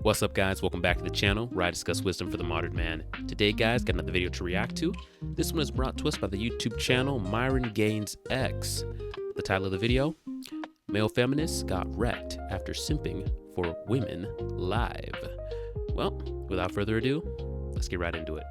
What's up, guys? Welcome back to the channel where I discuss wisdom for the modern man. Today, guys, got another video to react to. This one is brought to us by the YouTube channel Myron Gains X. The title of the video: Male Feminists Got Wrecked After Simping for Women Live. Well, without further ado, let's get right into it.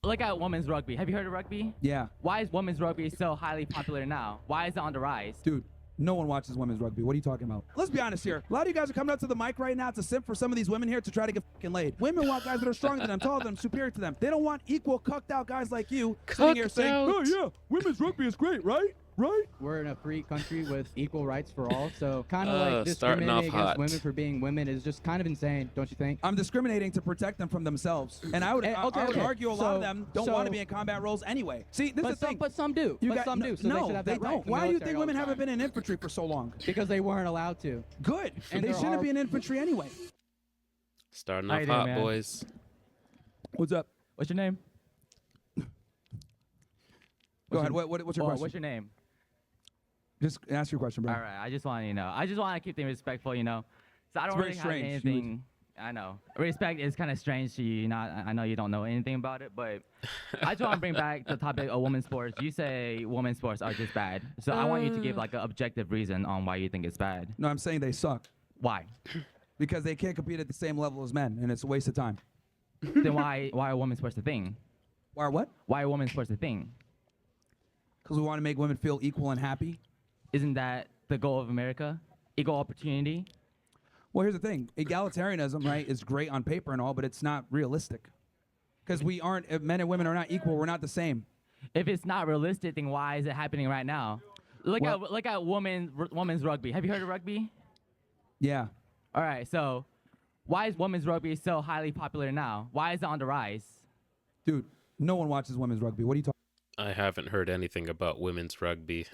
Look at women's rugby. Have you heard of rugby? Yeah. Why is women's rugby so highly popular now? Why is it on the rise? Dude, no one watches women's rugby. What are you talking about? Let's be honest here. A lot of you guys are coming up to the mic right now to simp for some of these women here to try to get fucking laid. Women want guys that are stronger than them, taller than them, superior to them. They don't want equal, cucked out guys like you sitting here saying, oh yeah, women's rugby is great, right? Right? We're in a free country with equal rights for all, so kind of like discriminating against women for being women is just kind of insane, don't you think? I'm discriminating to protect them from themselves, and I would argue a lot of them don't want to be in combat roles anyway. See, this is the thing. But some do. Some do. So they should have that right. Don't. Why do you think women haven't been in infantry for so long? Because they weren't allowed to. Good. And they shouldn't be in infantry anyway. Starting off hot, boys. What's up? What's your name? Go ahead. What's your question? What's your name? Just ask your question, bro. All right. I just want to know. I just want to keep things respectful, you know. So I don't really have anything. I know. Respect is kind of strange to you. I know you don't know anything about it, but I just want to bring back the topic of women's sports. You say women's sports are just bad. So I want you to give like an objective reason on why you think it's bad. No, I'm saying they suck. Why? Because they can't compete at the same level as men, and it's a waste of time. Then why are women's sports a thing? Why what? Why are women's sports a thing? Because we want to make women feel equal and happy. Isn't that the goal of America? Equal opportunity? Well, here's the thing. Egalitarianism, right, is great on paper and all, but it's not realistic. Because we aren't, if men and women are not equal, we're not the same. If it's not realistic, then why is it happening right now? Look at women's rugby. Have you heard of rugby? Yeah. All right, so why is women's rugby so highly popular now? Why is it on the rise? Dude, no one watches women's rugby. What are you talking I haven't heard anything about women's rugby.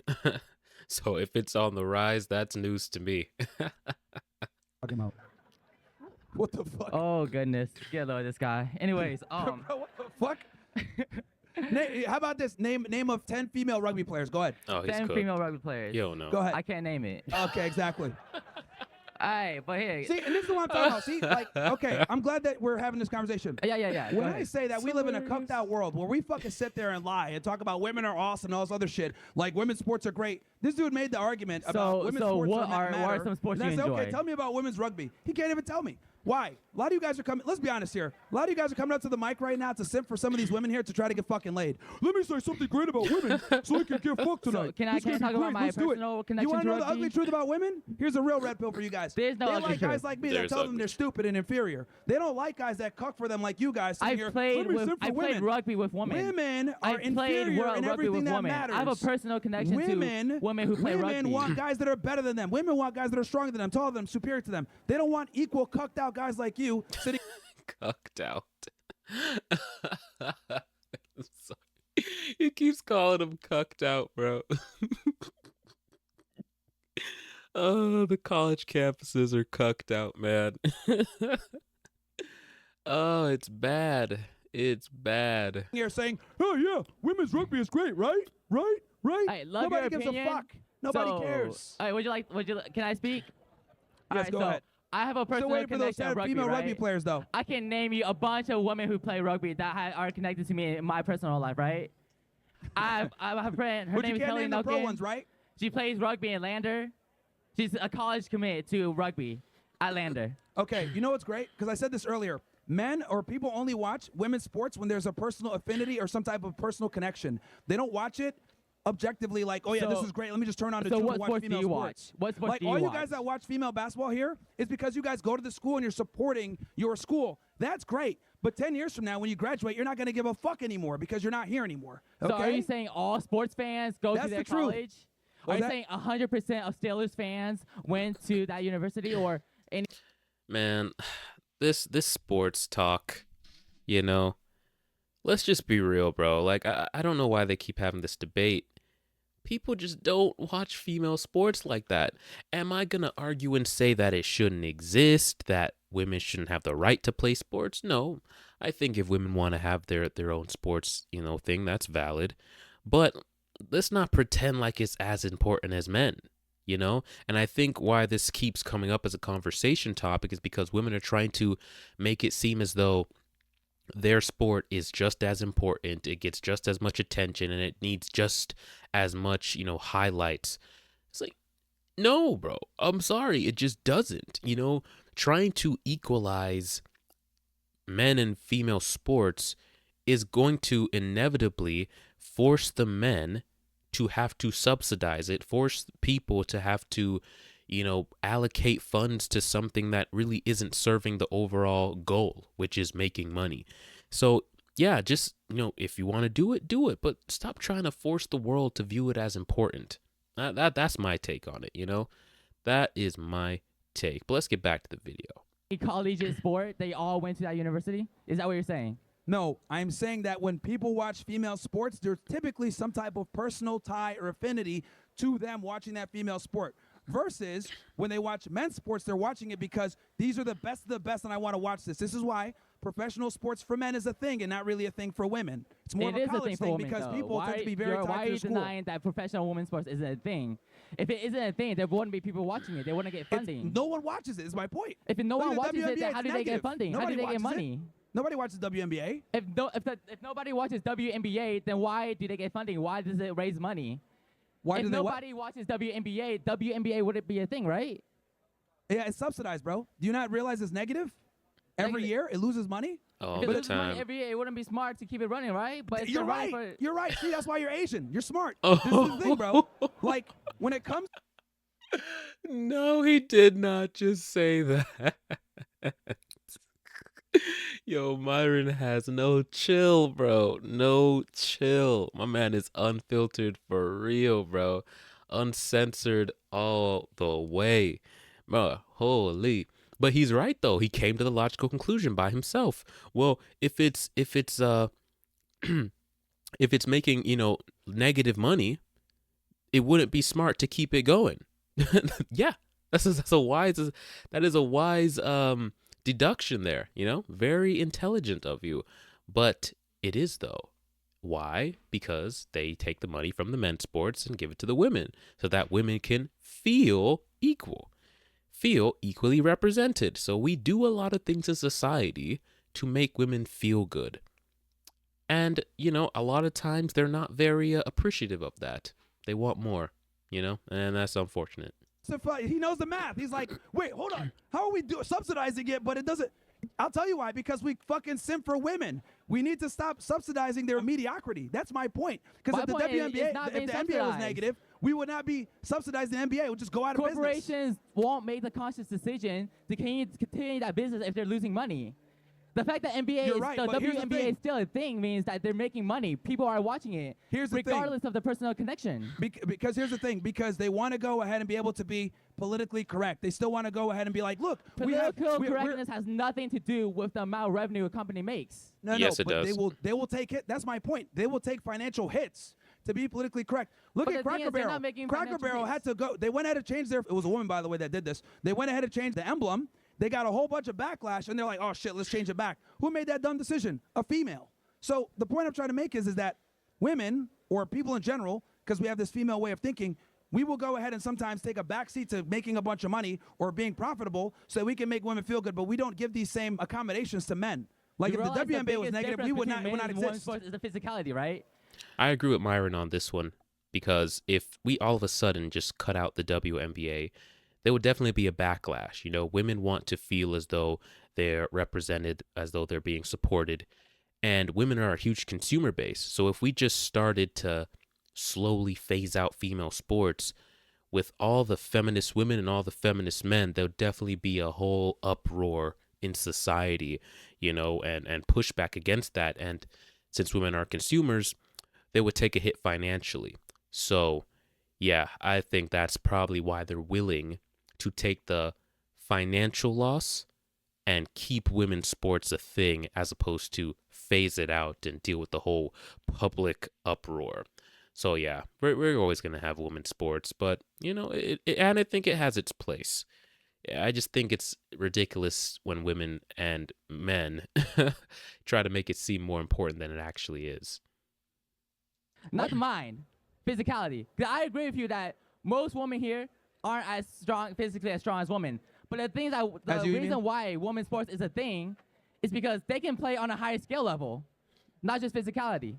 So if it's on the rise, that's news to me. about? What the fuck? Oh, goodness. Get low, this guy. Anyways, Bro, what the fuck? How about this? Name of 10 female rugby players. Go ahead. Oh, he's 10 cooked. female rugby players. Yo, no. Go ahead. I can't name it. Okay, exactly. All right, but here. See, and this is what I'm talking about. See, like, okay, I'm glad that we're having this conversation. Yeah. When I say that we live in a cucked out world where we fucking sit there and lie and talk about women are awesome and all this other shit, like women's sports are great. This dude made the argument about women's sports what are some sports you enjoy? Okay, tell me about women's rugby. He can't even tell me. Why? A lot of you guys are coming, let's be honest here. A lot of you guys are coming up to the mic right now to simp for some of these women here to try to get fucking laid. Let me say something great about women so I can get fucked tonight. So can I talk about my personal connection to rugby? You want to know the ugly truth about women? Here's a real red pill for you guys. There's no ugly truth. They like guys like me that tell them they're stupid and inferior. They don't like guys that cuck for them like you guys. I played rugby with women. Women are inferior in everything that matters. I have a personal connection to women who play rugby. Women want guys that are better than them. Women want guys that are stronger than them, taller than them, superior to them. They don't want equal, cucked out guys like you sitting. Cucked out. I'm sorry. He keeps calling him cucked out, bro. Oh, the college campuses are cucked out, man. Oh, it's bad. It's bad. You're saying, oh yeah, women's rugby is great, right? Right? I love Nobody your gives opinion. a fuck. Nobody cares. All right, can I speak? Yes, go ahead. I have a personal connection to rugby, female rugby players, though. I can name you a bunch of women who play rugby that are connected to me in my personal life, right? I have a friend. Her name is Kelly Nelkin. Pro ones, right? She plays rugby in Lander. She's a college committed to rugby at Lander. Okay, you know what's great? Because I said this earlier. Men or people only watch women's sports when there's a personal affinity or some type of personal connection. They don't watch it objectively like, oh yeah, this is great. Let me just turn on to watch female sports. What sports like do you all you watch? guys that watch female basketball here is because you guys go to the school and you're supporting your school. That's great. But 10 years from now, when you graduate, you're not going to give a fuck anymore because you're not here anymore. Okay? So are you saying all sports fans go to their college? Are you saying 100% of Steelers fans went to that university or any? Man, this sports talk, you know, let's just be real, bro. Like, I don't know why they keep having this debate. People just don't watch female sports like that. Am I going to argue and say that it shouldn't exist, that women shouldn't have the right to play sports? No. I think if women want to have their own sports, you know, thing, that's valid. But let's not pretend like it's as important as men. you know? And I think why this keeps coming up as a conversation topic is because women are trying to make it seem as though their sport is just as important, it gets just as much attention, and it needs just as much, highlights. It's like, no, bro, I'm sorry, it just doesn't. Trying to equalize men and female sports is going to inevitably force the men to have to subsidize it, force people to have to, allocate funds to something that really isn't serving the overall goal, which is making money. So, yeah, just, if you want to do it, but stop trying to force the world to view it as important. That's my take on it, That is my take. But let's get back to the video. Collegiate sport, they all went to that university? Is that what you're saying? No, I'm saying that when people watch female sports, there's typically some type of personal tie or affinity to them watching that female sport. Versus when they watch men's sports, they're watching it because these are the best of the best and I want to watch this. This is why professional sports for men is a thing and not really a thing for women. It's more of a college thing because people tend to be very tied to school. Why are you denying that professional women's sports isn't a thing? If it isn't a thing, there wouldn't be people watching it. They wouldn't get funding. No one watches it, is my point. If no one watches it, then how do they get funding? How do they get money? Nobody watches WNBA. If nobody watches WNBA, then why do they get funding? Why does it raise money? If nobody watches WNBA wouldn't be a thing, right? Yeah, it's subsidized, bro. Do you not realize it's negative? Every year, it loses money? All if the it loses time. money every year, it wouldn't be smart to keep it running, right? But You're right. You're right. See, that's why you're Asian. You're smart. Oh. This is the thing, bro. Like, when it comes... No, he did not just say that. Yo, Myron has no chill, bro. No chill. My man is unfiltered for real, bro. Uncensored all the way. Bro, holy. But he's right though. He came to the logical conclusion by himself. Well, if it's if it's making, negative money, it wouldn't be smart to keep it going. Yeah. That is a wise deduction there, very intelligent of you. But it is though. Why? Because they take the money from the men's sports and give it to the women so that women can feel equal, feel equally represented. So we do a lot of things as society to make women feel good. And, a lot of times they're not very appreciative of that. They want more, and that's unfortunate. He knows the math. He's like, wait, hold on. How are we subsidizing it, but it doesn't... I'll tell you why. Because we fucking simp for women. We need to stop subsidizing their mediocrity. That's my point. Because if the NBA was negative, we would not be subsidizing the NBA. It would just go out of business. Corporations won't make the conscious decision to continue that business if they're losing money. The fact that WNBA is still a thing means that they're making money. People are watching it, regardless of the personal connection. Because here's the thing. Because they want to go ahead and be able to be politically correct. They still want to go ahead and be like, look, political correctness has nothing to do with the amount of revenue a company makes. Yes, it does. They will take it. That's my point. They will take financial hits to be politically correct. Look at Cracker Barrel. Cracker Barrel had to go. They went ahead and changed it was a woman, by the way, that did this. They went ahead and changed the emblem. They got a whole bunch of backlash, and they're like, oh, shit, let's change it back. Who made that dumb decision? A female. So the point I'm trying to make is that women, or people in general, because we have this female way of thinking, we will go ahead and sometimes take a backseat to making a bunch of money or being profitable so we can make women feel good, but we don't give these same accommodations to men. Like if the WNBA was negative, we would not exist. Is the physicality, right? I agree with Myron on this one, because if we all of a sudden just cut out the WNBA, there would definitely be a backlash. Women want to feel as though they're represented, as though they're being supported. And women are a huge consumer base. So if we just started to slowly phase out female sports with all the feminist women and all the feminist men, there'll definitely be a whole uproar in society, and pushback against that. And since women are consumers, they would take a hit financially. So, yeah, I think that's probably why they're willing to take the financial loss and keep women's sports a thing, as opposed to phase it out and deal with the whole public uproar. So yeah, we're always going to have women's sports, but and I think it has its place. Yeah, I just think it's ridiculous when women and men try to make it seem more important than it actually is. Not mine. Physicality. I agree with you that most women here aren't as strong physically as strong as women. But the reason why women's sports is a thing is because they can play on a higher skill level, not just physicality.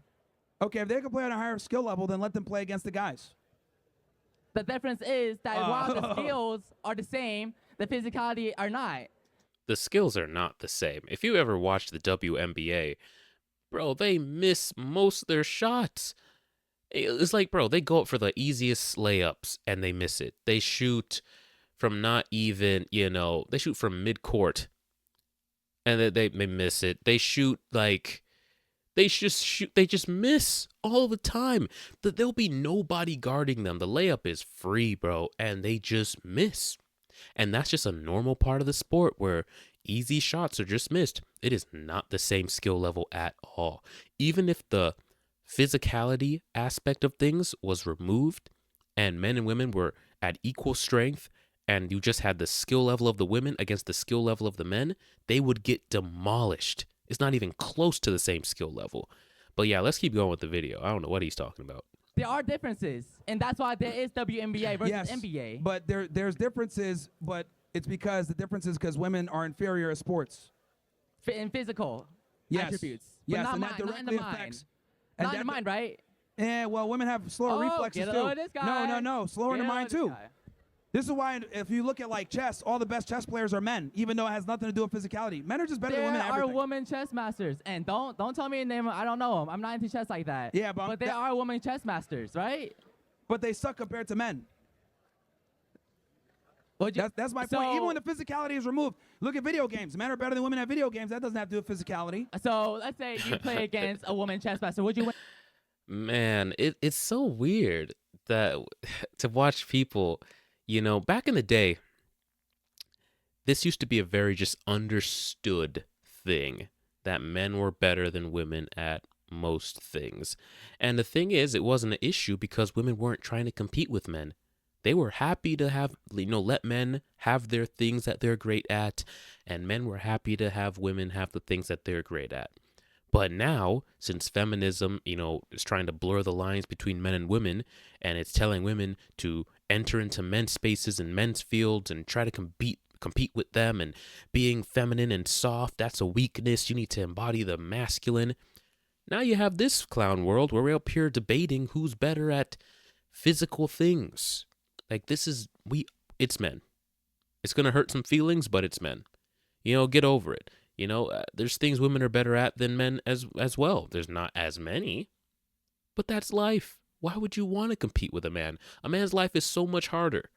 Okay, if they can play on a higher skill level, then let them play against the guys. The difference is that while the skills are the same, the physicality are not. The skills are not the same. If you ever watch the WNBA, bro, they miss most of their shots. It's like, bro, they go up for the easiest layups and they miss it. They shoot from not even, they shoot from mid-court and they miss it. They shoot like, they just miss all the time. There'll be nobody guarding them. The layup is free, bro, and they just miss. And that's just a normal part of the sport where easy shots are just missed. It is not the same skill level at all. Even if the physicality aspect of things was removed and men and women were at equal strength and you just had the skill level of the women against the skill level of the men, they would get demolished. It's not even close to the same skill level. But yeah, let's keep going with the video. I don't know what he's talking about. There are differences, and that's why there is WNBA versus NBA. But there's differences, but it's because the difference is because women are inferior at sports. In physical attributes. Yes, but and not that directly affects. Not in the mind, right? Yeah, well, women have slower reflexes too. This guy. No, slower in the mind too. This is why if you look at like chess, all the best chess players are men, even though it has nothing to do with physicality. Men are just better than women at everything. There are women chess masters, and don't tell me a name. I don't know them. I'm not into chess like that. Yeah, but there are women chess masters, right? But they suck compared to men. That's my point. Even when the physicality is removed, look at video games. Men are better than women at video games. That doesn't have to do with physicality. So let's say you play against a woman chess master. Would you win? Man, it's so weird that to watch people. Back in the day, this used to be a very just understood thing that men were better than women at most things. And the thing is, it wasn't an issue because women weren't trying to compete with men. They were happy to have, let men have their things that they're great at, and men were happy to have women have the things that they're great at. But now, since feminism, is trying to blur the lines between men and women, and it's telling women to enter into men's spaces and men's fields and try to compete with them, and being feminine and soft, that's a weakness. You need to embody the masculine. Now you have this clown world where we're up here debating who's better at physical things. Like it's men. It's going to hurt some feelings, but it's men. Get over it. There's things women are better at than men as well. There's not as many, but that's life. Why would you want to compete with a man? A man's life is so much harder.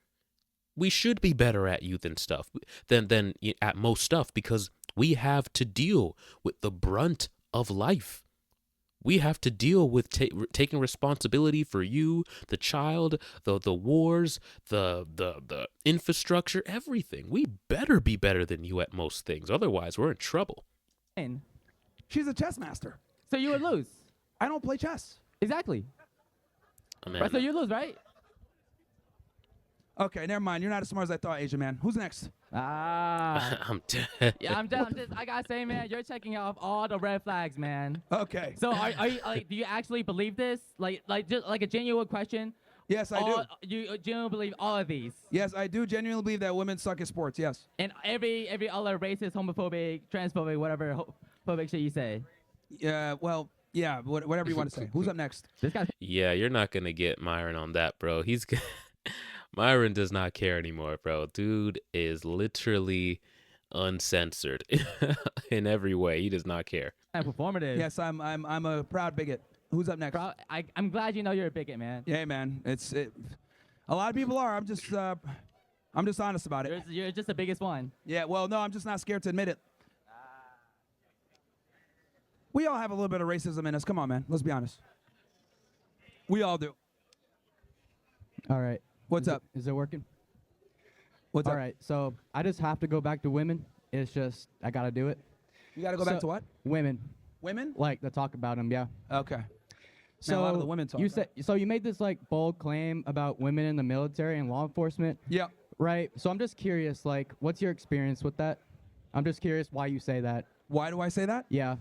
We should be better at youth and stuff than at most stuff because we have to deal with the brunt of life. We have to deal with taking responsibility for you, the child, the wars, the infrastructure, everything. We better be better than you at most things. Otherwise, we're in trouble. She's a chess master. So you would lose. I don't play chess. Exactly. Right, so you lose, right? Okay, never mind. You're not as smart as I thought, Asian man. Who's next? I'm dead. Yeah, I'm just I gotta say, man, you're checking off all the red flags, man. Okay. So are you do you actually believe this? Just like a genuine question. Yes, I do. You genuinely believe all of these? Yes, I do genuinely believe that women suck at sports. Yes. And every other racist, homophobic, transphobic, whatever phobic shit you say. Yeah. Well. Yeah. Whatever you want to say. Who's up next? This guy. Yeah, you're not gonna get Myron on that, bro. Myron does not care anymore, bro. Dude is literally uncensored in every way. He does not care. Performative. Yes, I'm a proud bigot. Who's up next? I'm glad you know you're a bigot, man. Yeah, man. A lot of people are. I'm just honest about it. You're just the biggest one. Yeah. Well, no, I'm just not scared to admit it. We all have a little bit of racism in us. Come on, man. Let's be honest. We all do. All right. What's up? Is it working? What's up? All right, so I just have to go back to women. It's just, I got to do it. You got to go back to what? Women. Women? Like, to talk about them, yeah. Okay. So a lot of the women talk you made this, like, bold claim about women in the military and law enforcement. Yeah. Right? So I'm just curious, like, what's your experience with that? I'm just curious why you say that. Why do I say that? Yeah.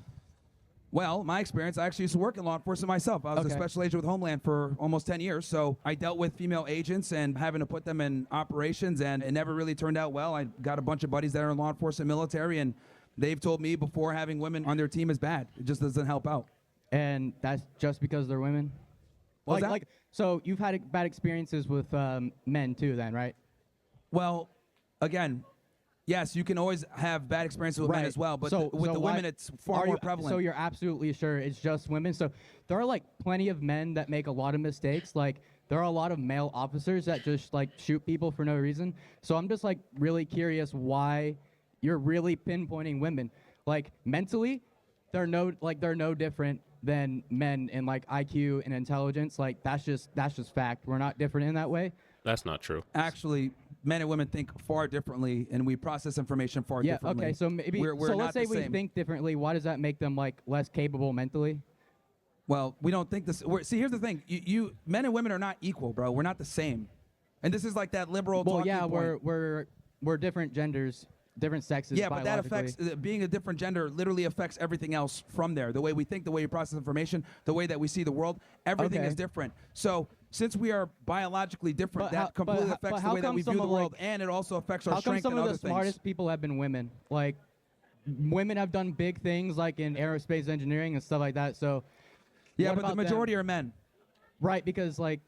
Well, my experience, I actually used to work in law enforcement myself. I was a special agent with Homeland for almost 10 years. So I dealt with female agents and having to put them in operations, and it never really turned out well. I got a bunch of buddies that are in law enforcement military, and they've told me before having women on their team is bad. It just doesn't help out. And that's just because they're women? So you've had bad experiences with men too then, right? Well, again, yes, you can always have bad experiences with men as well, but with the women, it's far more prevalent. So you're absolutely sure it's just women? So there are like plenty of men that make a lot of mistakes. Like there are a lot of male officers that just like shoot people for no reason. So I'm just like really curious why you're really pinpointing women. Like mentally, they're no different than men in like IQ and intelligence. Like that's just fact. We're not different in that way. That's not true. Actually, men and women think far differently, and we process information far differently. Okay, so maybe we're so not let's say the we same. think differently. Why does that make them like less capable mentally? Well, we don't think this. See, here's the thing: you men and women are not equal, bro. We're not the same, and this is like that liberal. Well, yeah, point. we're different genders, different sexes. Yeah, but that affects being a different gender. Literally affects everything else from there. The way we think, the way we process information, the way that we see the world. Everything is different. So since we are biologically different, that completely affects the way that we view the world, and it also affects our strength and other things. How come some of the smartest people have been women? Like, women have done big things, like in aerospace engineering and stuff like that. So, yeah, but the majority are men. Right, because like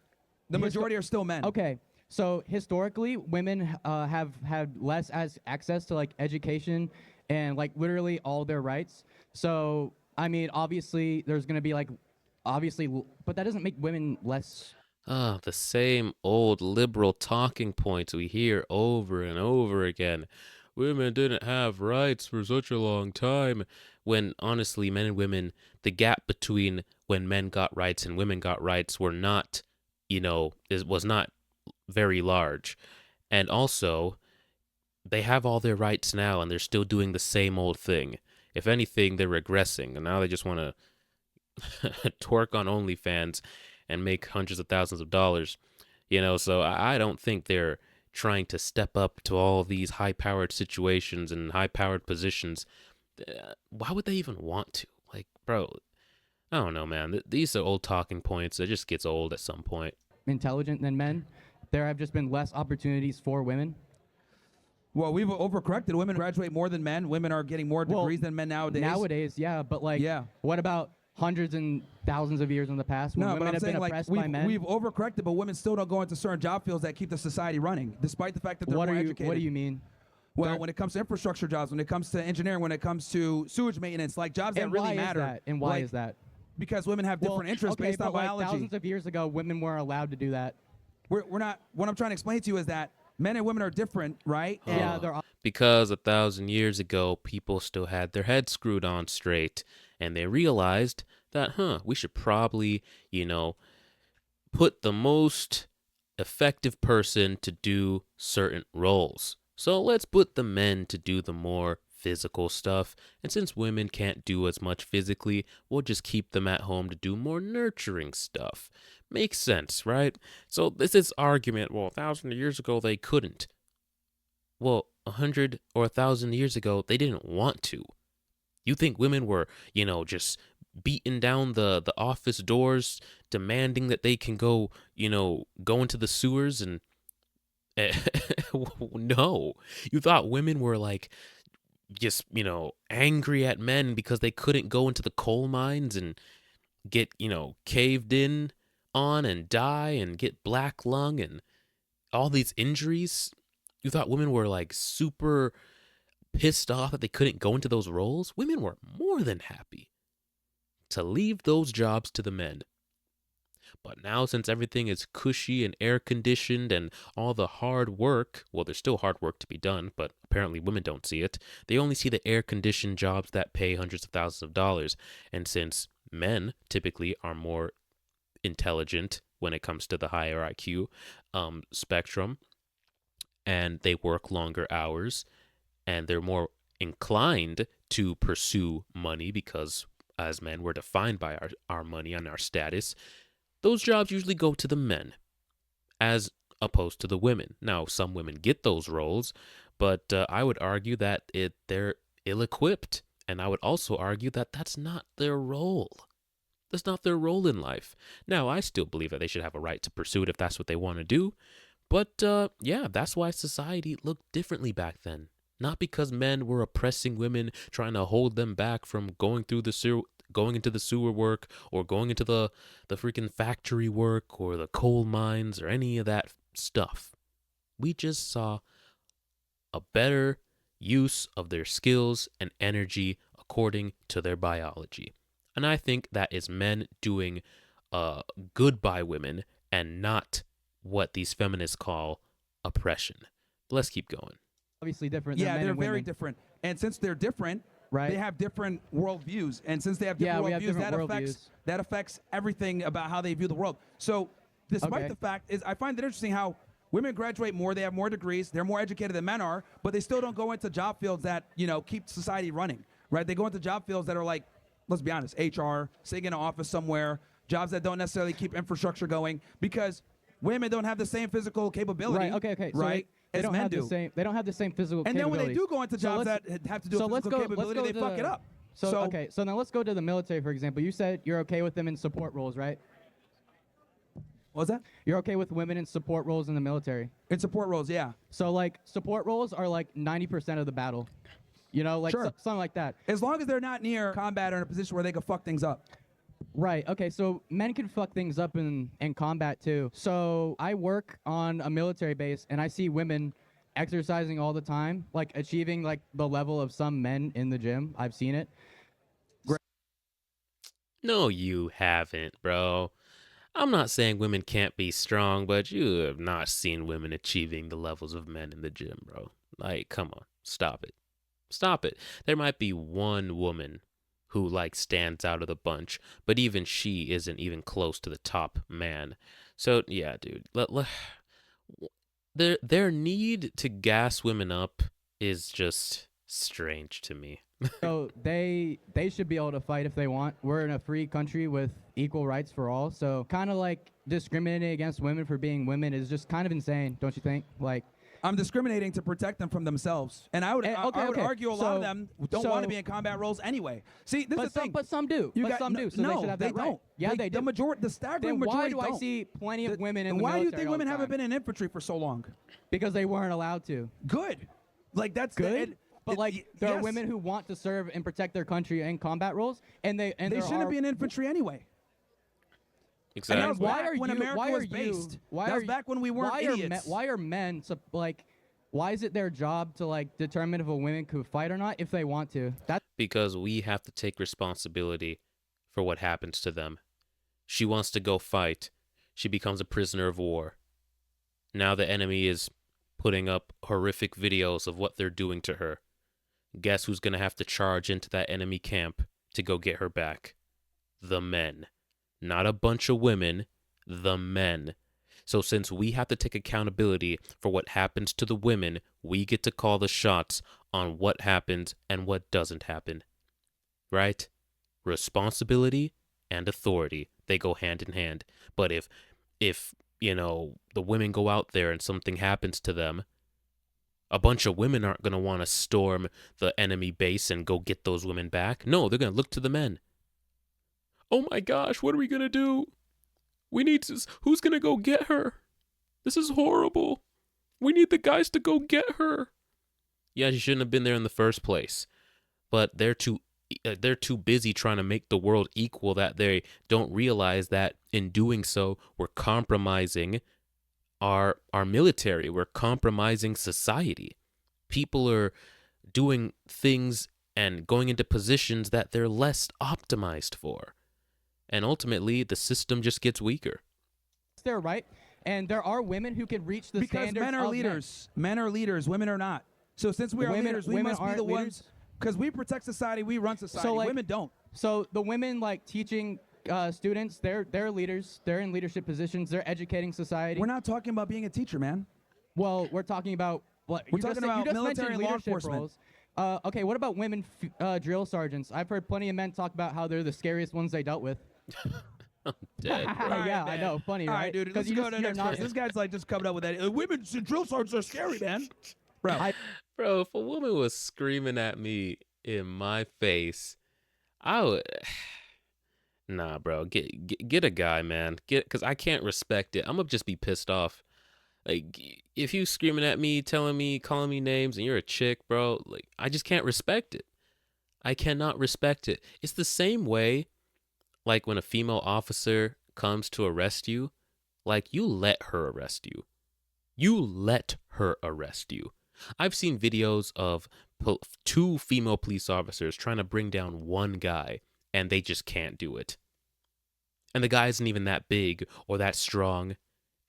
the majority are still men. Okay, so historically, women have had less access to like education and like literally all their rights. So, I mean, obviously, there's gonna be like, but that doesn't make women less. The same old liberal talking points we hear over and over again. Women didn't have rights for such a long time. When honestly, men and women, the gap between when men got rights and women got rights were not, was not very large. And also, they have all their rights now and they're still doing the same old thing. If anything, they're regressing, and now they just want to twerk on OnlyFans and make hundreds of thousands of dollars, so I don't think they're trying to step up to all of these high-powered situations and high-powered positions. Why would they even want to? Like, bro, I don't know, man. These are old talking points. It just gets old at some point. Intelligent than men, there have just been less opportunities for women. Well, we've overcorrected. Women graduate more than men. Women are getting more degrees than men nowadays. Nowadays, yeah, but like, what about hundreds and thousands of years in the past when women have been oppressed by men? We've overcorrected, but women still don't go into certain job fields that keep the society running, despite the fact that they're more educated. What do you mean? Well, when it comes to infrastructure jobs, when it comes to engineering, when it comes to sewage maintenance, like jobs that really matter. And why is that? Because women have different interests based on biology. Like thousands of years ago, women weren't allowed to do that. We're not. What I'm trying to explain to you is that men and women are different, right? Yeah, they're. Because 1,000 years ago, people still had their heads screwed on straight, and they realized that, we should probably, put the most effective person to do certain roles. So let's put the men to do the more physical stuff, and since women can't do as much physically, we'll just keep them at home to do more nurturing stuff. Makes sense, right? So this is argument, 1,000 years ago they couldn't. Well, 100 or 1,000 years ago they didn't want to. You think women were, just beating down the office doors, demanding that they can go into the sewers and no. You thought women were like just, angry at men because they couldn't go into the coal mines and get, caved in on and die and get black lung and all these injuries. You thought women were like super pissed off that they couldn't go into those roles? Women were more than happy to leave those jobs to the men. But now, since everything is cushy and air-conditioned and all the hard work, well, there's still hard work to be done, but apparently women don't see it. They only see the air-conditioned jobs that pay hundreds of thousands of dollars. And since men typically are more intelligent when it comes to the higher IQ spectrum, and they work longer hours, and they're more inclined to pursue money because as men, we're defined by our money and our status. Those jobs usually go to the men as opposed to the women. Now, some women get those roles, but I would argue that they're ill-equipped And I would also argue that that's not their role. That's not their role in life. Now, I still believe that they should have a right to pursue it if that's what they want to do. But yeah, that's why society looked differently back then. Not because men were oppressing women, trying to hold them back from going into the sewer work, or going into the freaking factory work, or the coal mines, or any of that stuff. We just saw a better use of their skills and energy according to their biology. And I think that is men doing good by women and not what these feminists call oppression. But let's keep going. Obviously different than Yeah, men they're and very women. different. And since they're different, Right. they have different worldviews. And since they have different we have worldviews, different that affects everything about how they view the world. So despite the fact is, I find it interesting how women graduate more, they have more degrees, they're more educated than men are, but they still don't go into job fields that, keep society running, right? They go into job fields that are like, let's be honest, HR, sitting in an office somewhere, jobs that don't necessarily keep infrastructure going, because women don't have the same physical capability, Right. Okay. So right? they as don't men have do. the same. They don't have the same physical. And then when they capabilities. do go into So jobs let's- that have to do so with let's physical go- let's capability, go they to fuck it up. So okay. So now let's go to the military, for example. You said you're okay with them in support roles, right? What was that? You're okay with women in support roles in the military. In support roles, yeah. So like support roles are like 90% of the battle. Like Sure. something like that. As long as they're not near combat or in a position where they can fuck things up. Right. Okay. So men can fuck things up in combat too. So I work on a military base and I see women exercising all the time, like achieving like the level of some men in the gym. I've seen it. No, you haven't, bro. I'm not saying women can't be strong, but you have not seen women achieving the levels of men in the gym, bro. Like, come on. Stop it. Stop it. There might be one woman who, like, stands out of the bunch, but even she isn't even close to the top man. So, yeah, dude. Their need to gas women up is just strange to me. So they should be able to fight if they want. We're in a free country with equal rights for all. So kind of like discriminating against women for being women is just kind of insane, don't you think? Like, I'm discriminating to protect them from themselves. And I would argue a lot of them don't want to be in combat roles anyway. See, this is the thing. But some do. Some do. So they should have that right. Don't. Yeah, they do. The staggering Then why majority do I don't. see plenty of women in And the why do you military think all women the haven't time? been in infantry for so long? Because they weren't allowed to. Good. Like, that's Good. But there are yes. women who want to serve and protect their country in combat roles, and they shouldn't be in infantry anyway. Exactly. And that was Why back are when you? America Why are was based. you? Why that are was back when we weren't why idiots. Why are men why is it their job to like determine if a woman could fight or not if they want to? That's Because we have to take responsibility for what happens to them. She wants to go fight. She becomes a prisoner of war. Now the enemy is putting up horrific videos of what they're doing to her. Guess who's going to have to charge into that enemy camp to go get her back? The men. Not a bunch of women, the men. So since we have to take accountability for what happens to the women, we get to call the shots on what happens and what doesn't happen. Right? Responsibility and authority, they go hand in hand. But if the women go out there and something happens to them, a bunch of women aren't going to want to storm the enemy base and go get those women back. No, they're going to look to the men. Oh my gosh, what are we going to do? Who's going to go get her? This is horrible. We need the guys to go get her. Yeah, she shouldn't have been there in the first place. But they're too busy trying to make the world equal that they don't realize that in doing so, we're compromising our military. We're compromising society. People are doing things and going into positions that they're less optimized for. And ultimately, the system just gets weaker. their right, and there are women who can reach the Because standards men are of leaders. Men are leaders. Women are not. So since we are Women- leaders, we women must be aren't the leaders? ones. Because we protect society, we run society. like- Women don't. So the women like teaching students, they're leaders. They're in leadership positions. They're educating society. We're not talking about being a teacher, man. Well, we're talking about what We're you just talking said- you about just military mentioned and law leadership enforcement. roles. Okay, what about women drill sergeants? I've heard plenty of men talk about how they're the scariest ones they dealt with. Dead, bro. All right, Yeah, I man. know, funny, All right? right, dude. 'Cause Let's you go just- to the you're next not- person. This guy's like just coming up with that. Women drill sergeants are scary, man. Bro, Bro, if a woman was screaming at me in my face, I would. Nah, bro. Get a guy, man. Cause I can't respect it. I'm gonna just be pissed off. Like, if you screaming at me, telling me, calling me names, and you're a chick, bro, like, I just can't respect it. I cannot respect it. It's the same way, like, when a female officer comes to arrest you, like, you let her arrest you. You let her arrest you. I've seen videos of 2 female police officers trying to bring down one guy, and they just can't do it. And the guy isn't even that big or that strong,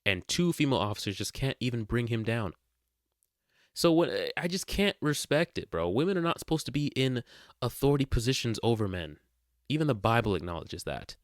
and 2 female officers just can't even bring him down. So I just can't respect it, bro. Women are not supposed to be in authority positions over men. Even the Bible acknowledges that.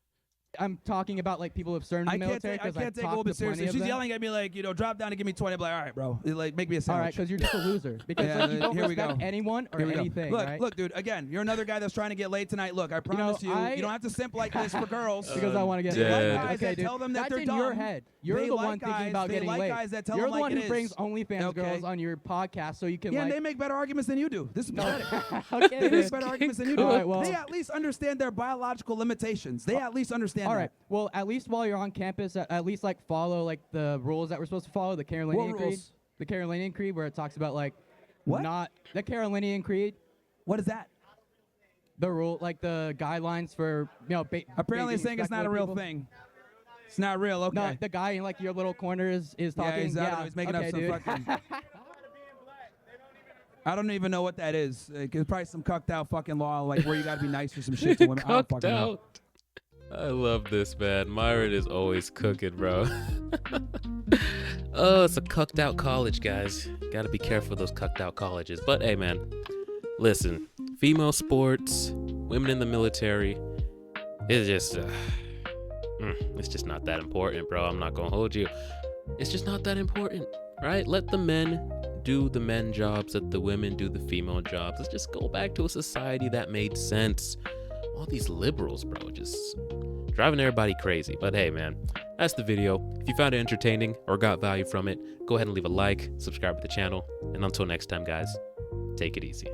I'm talking about like people who've served in the military. I can't take a woman seriously. She's yelling at me like, drop down and give me 20. I'm like, all right, bro. Like, make me a sandwich. All right, because you're just a loser. Because Yeah, you don't here we respect go. anyone or anything. Look, right? look, dude. Again, you're another guy that's trying to get laid tonight. Look, I promise you don't have to simp like this for girls. Because I want to get Dead. laid. Guys Okay, that dude. tell them that That's they're in dumb. your head. You're They the like one thinking guys- about they getting like laid. guys that tell You're them the like one it who brings is. OnlyFans Okay. girls on your podcast so you can Yeah, and like. they make better arguments than you do. This is pathetic. Okay, They dude. make better arguments than you do. All right, well- They at least understand their biological limitations. They at least understand All that. right. Well, at least while you're on campus, at least like follow like the rules that we're supposed to follow. The Carolinian Creed. rules? The Carolinian Creed, where it talks about like What? not the Carolinian Creed. What is that? The rule, like the guidelines for Apparently, being saying it's not a respectful real people. thing. It's not real. Okay. No, the guy in like your little corner is talking. Yeah, he's making okay, up some dude. fucking. I don't even know what that is. It's probably some cucked out fucking law, like where you gotta be nice or some shit to women. I don't Cooked fucking know. out. I love this, man. Myron is always cooking, bro. Oh, it's a cucked out college, guys. Gotta be careful of those cucked out colleges. But hey, man, listen, female sports, women in the military, it's just not that important, bro. I'm not gonna hold you. It's just not that important, right? Let the men do the men jobs, let the women do the female jobs. Let's just go back to a society that made sense. All these liberals, bro, just driving everybody crazy. But hey, man, that's the video. If you found it entertaining or got value from it, go ahead and leave a like, subscribe to the channel, and until next time, guys, take it easy.